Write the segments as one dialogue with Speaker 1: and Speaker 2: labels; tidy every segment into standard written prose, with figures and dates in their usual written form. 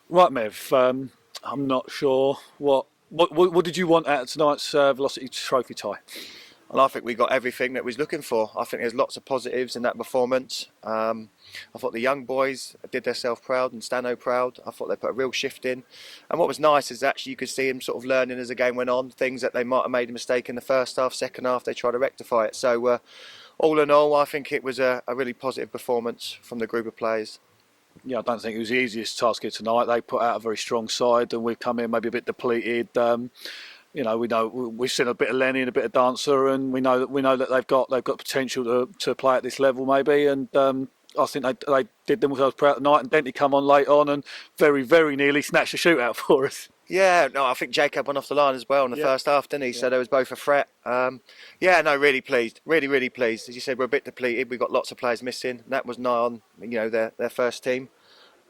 Speaker 1: Right, Mev. I'm not sure what did you want out of tonight's Velocity Trophy tie?
Speaker 2: And I think we got everything that we was looking for. I think there's lots of positives in that performance. I thought the young boys did themselves proud and Stano proud. I thought they put a real shift in. And what was nice is actually you could see them sort of learning as the game went on. Things that they might have made a mistake in the first half, second half, they tried to rectify it. So all in all, I think it was a really positive performance from the group of players.
Speaker 1: Yeah, I don't think it was the easiest task here tonight. They put out a very strong side, and we've come in maybe a bit depleted. We know we've seen a bit of Lenny and a bit of Dancer, and we know that they've got potential to play at this level maybe. And I think they did themselves proud tonight. And Denty come on late on and very nearly snatched a shootout for us.
Speaker 2: Yeah, no, I think Jacob went off the line as well in the first half, didn't he? Yeah. So there was both a threat. Really pleased, really pleased. As you said, we're a bit depleted. We've got lots of players missing. That was nigh on, their first team.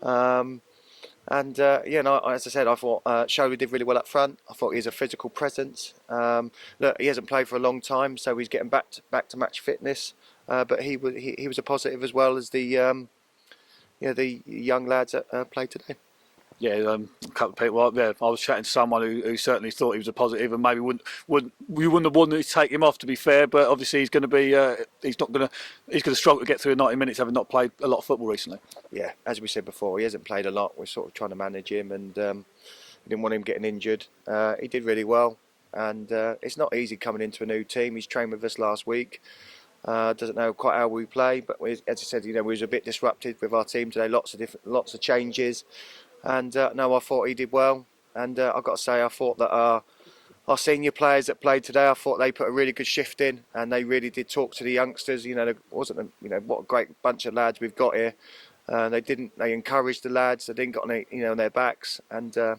Speaker 2: As I said, I thought Shola did really well up front. I thought he was a physical presence. Look, he hasn't played for a long time, so he's getting back to match fitness. But he was a positive as well as the young lads that played today.
Speaker 1: Yeah, a couple of people. Yeah, I was chatting to someone who certainly thought he was a positive, and maybe we wouldn't have wanted to take him off, to be fair. But obviously, he's going to be he's going to struggle to get through 90 minutes, having not played a lot of football recently.
Speaker 2: Yeah, as we said before, he hasn't played a lot. We're sort of trying to manage him, and we didn't want him getting injured. He did really well, and it's not easy coming into a new team. He's trained with us last week. Doesn't know quite how we play, but as I said, we was a bit disrupted with our team today. Lots of changes. And I thought he did well. And I've got to say, I thought that our senior players that played today, I thought they put a really good shift in, and they really did talk to the youngsters. There wasn't what a great bunch of lads we've got here. They encouraged the lads. They didn't got any on their backs. And as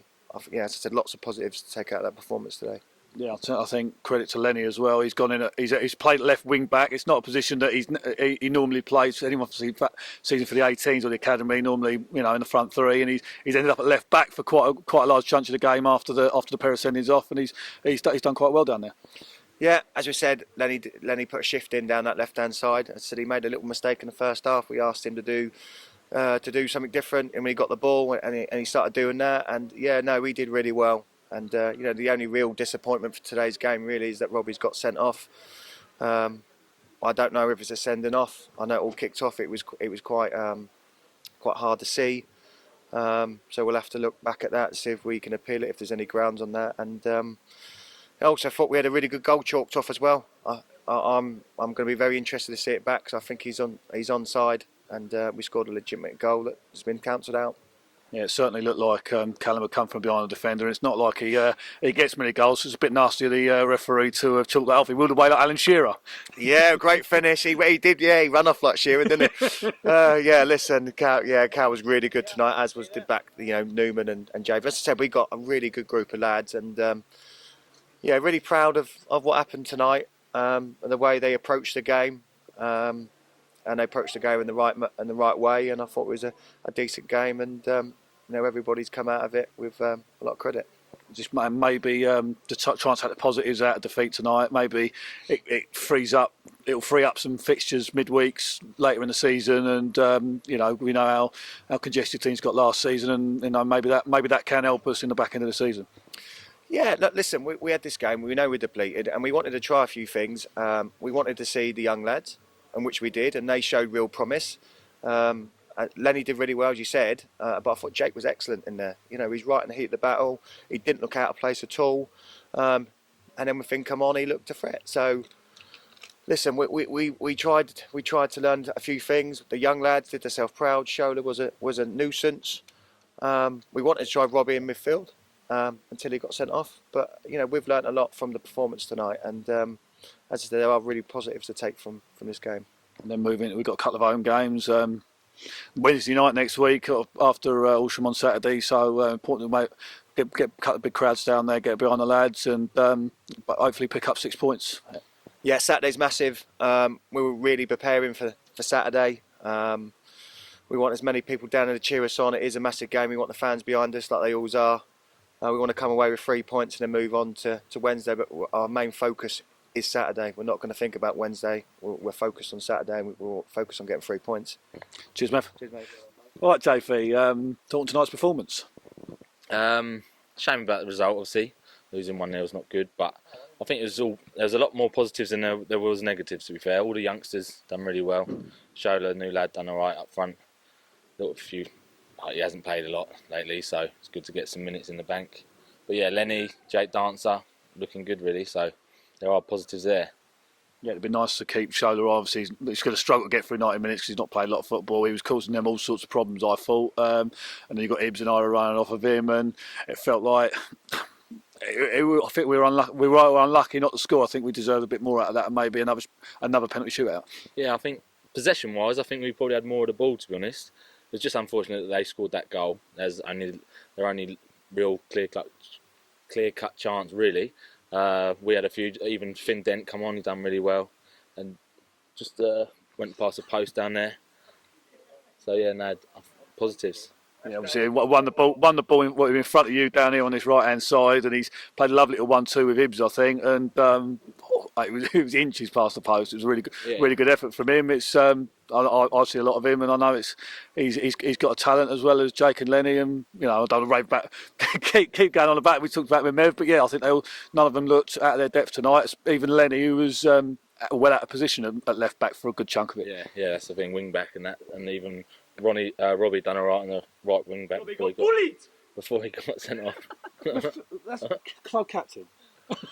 Speaker 2: I said, lots of positives to take out of that performance today.
Speaker 1: Yeah, I think credit to Lenny as well. He's gone in. He's played left wing back. It's not a position that he normally plays. Anyone season for the 18s or the academy normally, in the front three, and he's ended up at left back for quite a large chunk of the game after the pair of sendings off, and he's done quite well down there.
Speaker 2: Yeah, as we said, Lenny put a shift in down that left hand side. As I said, he made a little mistake in the first half. We asked him to do something different, and when he got the ball and he started doing that, and he did really well. And the only real disappointment for today's game really is that Robbie's got sent off. I don't know if it's a sending off. I know it all kicked off. It was quite hard to see. So we'll have to look back at that and see if we can appeal it, if there's any grounds on that. And I also thought we had a really good goal chalked off as well. I'm going to be very interested to see it back, because I think he's onside, and we scored a legitimate goal that has been cancelled out.
Speaker 1: Yeah, it certainly looked like Callum had come from behind the defender, and it's not like he gets many goals. So it's a bit nasty of the referee to have chalked that off. He ruled away like Alan Shearer.
Speaker 2: Yeah, great finish. He did. Yeah, he ran off like Shearer, didn't he? Listen, Cal was really good tonight, as did back Newman and Jave. As I said, we got a really good group of lads, and really proud of what happened tonight, and the way they approached the game. And they approached the game in the right way, and I thought it was a decent game, and everybody's come out of it with a lot of credit.
Speaker 1: Just maybe to try and take the positives out of defeat tonight. Maybe it'll free up some fixtures midweeks later in the season, and we know how congested things got last season, and maybe that can help us in the back end of the season.
Speaker 2: Yeah, look, listen, we had this game. We know we're depleted, and we wanted to try a few things. We wanted to see the young lads, and which we did, and they showed real promise. Lenny did really well, as you said, but I thought Jake was excellent in there. He's right in the heat of the battle. He didn't look out of place at all. And then when Finn come on, he looked a threat. So, listen, we tried to learn a few things. The young lads did themselves proud. Shola was a nuisance. We wanted to try Robbie in midfield until he got sent off. But we've learned a lot from the performance tonight, and as I said, there are really positives to take from this game.
Speaker 1: And then moving, we've got a couple of home games. Wednesday night next week after Horsham on Saturday, so important to get a couple of big crowds down there, get behind the lads, and hopefully pick up 6 points.
Speaker 2: Yeah, Saturday's massive. We were really preparing for Saturday. We want as many people down there to cheer us on. It is a massive game. We want the fans behind us like they always are. We want to come away with 3 points and then move on to Wednesday, but our main focus is Saturday. We're not going to think about Wednesday. We're focused on Saturday, and we're focused on getting 3 points.
Speaker 1: Cheers, Mev.
Speaker 2: Cheers, mate.
Speaker 1: All right, JV, talking tonight's performance.
Speaker 3: Shame about the result, obviously. Losing 1-0 is not good, but I think there was a lot more positives than there was negatives, to be fair. All the youngsters done really well. Shola, new lad, done alright up front. Little few, he hasn't played a lot lately, so it's good to get some minutes in the bank. But yeah, Lenny, Jake Dancer, looking good really, so there are positives there.
Speaker 1: Yeah, it'd be nice to keep Shola. Obviously, he's going to struggle to get through 90 minutes because he's not played a lot of football. He was causing them all sorts of problems, I thought. And then you got Ibs and Ira running off of him, and it felt like I think we were unlucky. We were unlucky not to score. I think we deserved a bit more out of that, and maybe another penalty shootout.
Speaker 3: Yeah, I think possession-wise, I think we probably had more of the ball, to be honest. It's just unfortunate that they scored that goal. Their only real clear-cut chance, really. We had a few. Even Finn Dent come on, he done really well, and just went past the post down there. So yeah, no positives.
Speaker 1: Yeah, obviously won the ball in front of you down here on this right hand side, and he's played a lovely little 1-2 with Ibs, I think, and it was inches past the post. It was a really good effort from him. It's I see a lot of him, and I know he's got a talent as well as Jake and Lenny, and I don't want to rave back, keep going on the back. We talked about with Mev, but yeah, I think none of them looked out of their depth tonight. Even Lenny, who was well out of position at left back for a good chunk of it.
Speaker 3: Yeah, that's the thing, wing back and that, and even Robbie done alright on the right wing back before he got sent off.
Speaker 1: That's club captain.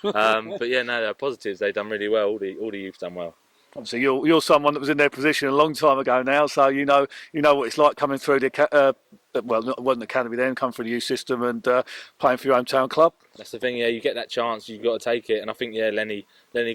Speaker 3: But yeah, no, they're positives. They done really well. All the youth done well.
Speaker 1: Obviously, you're someone that was in their position a long time ago now, so you know what it's like coming through it wasn't the academy then, come through the youth system and playing for your hometown club.
Speaker 3: That's the thing. Yeah, you get that chance, you've got to take it. And I think Lenny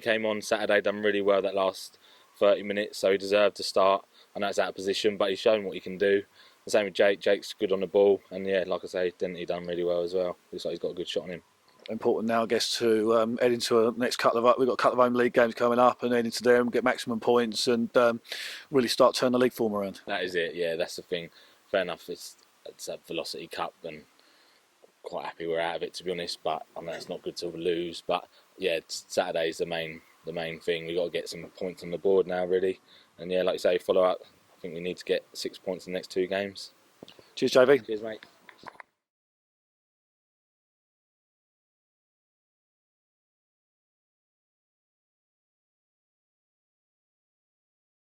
Speaker 3: came on Saturday, done really well that last 30 minutes, so he deserved to start. I know it's out of position, but he's shown what he can do. The same with Jake. Jake's good on the ball, and yeah, like I say, Denty done really well as well. Looks like he's got a good shot on him.
Speaker 1: Important now, I guess, to head into a next we've got a couple of home league games coming up, and head into them, get maximum points, and really start turning the league form around.
Speaker 3: That is it. Yeah, that's the thing. Fair enough. It's a Velocity Cup, and quite happy we're out of it, to be honest. But I know it's not good to lose. But yeah, Saturday's the main thing. We've got to get some points on the board now, really. And yeah, like you say, follow up. I think we need to get 6 points in the next 2 games.
Speaker 1: Cheers, JV.
Speaker 3: Cheers, mate.